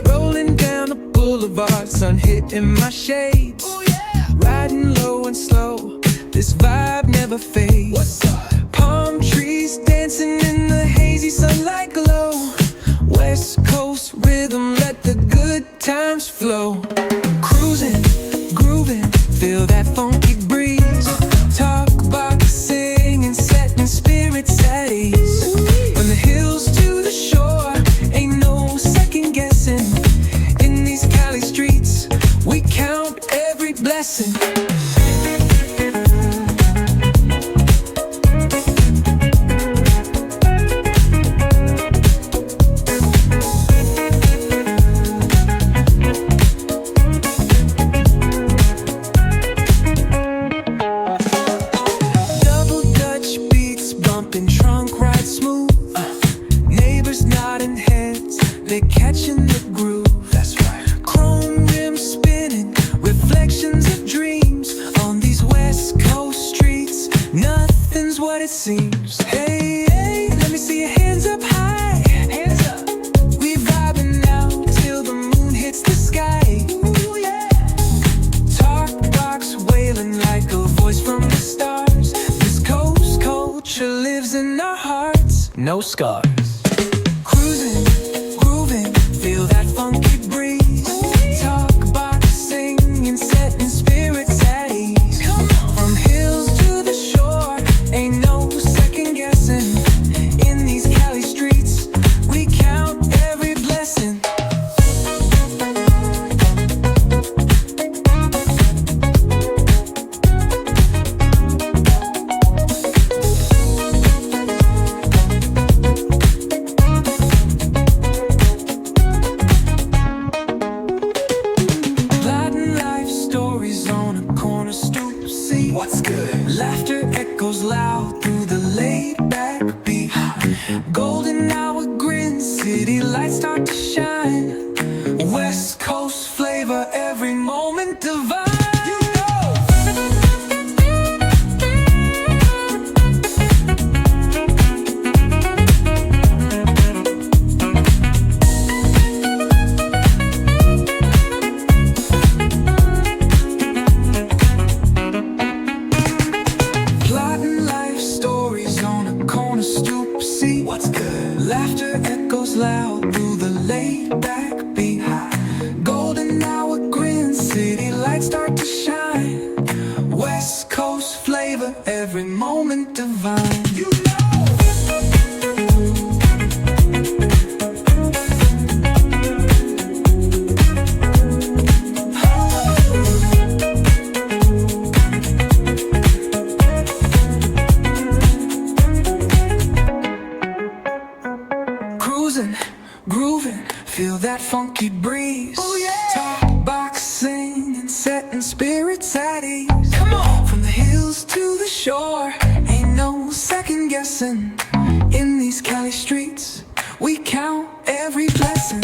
Rolling down the boulevard, sun hitting my shades. Riding low and slow, this vibe never fades. Palm trees dancing in the hazy sunlight glow. West Coast rhythm, let the good times flow. Cruising, grooving, feel that funky breeze. Talk about singing, setting spirits at ease. From the hills to the shore, ain't no second guessing. In these Cali streets, we count every blessing. Trunk ride smooth, neighbors nodding heads, they catching the groove. That's right. Chrome rims spinning, reflections of dreams on these West Coast streets. Nothing's what it seems. Hey, hey, let me see your hands up high. Hands up. We vibing now till the moon hits the sky. Ooh, yeah. Talk box wailing like a voice from the stars. This coast culture lives in our hearts, no scars. Cruising, grooving, feel that funky breeze. Talk about singing, setting spirits at ease. From hills to the shore, ain't no second guessing. In these Cali streets, we count every blessing. What's good? Laughter echoes loud through the laid-back beat. Golden hour grin, city lights start to shine. West Coast flavor, every moment divine. What's good? Laughter echoes loud through the laid-back beat. Golden hour grin, city lights start to shine. West Coast flavor, every moment divine. You grooving, feel that funky breeze. Oh yeah. Talk boxing and setting spirits at ease. Come on. From the hills to the shore, ain't no second guessing. In these Cali streets, we count every blessing.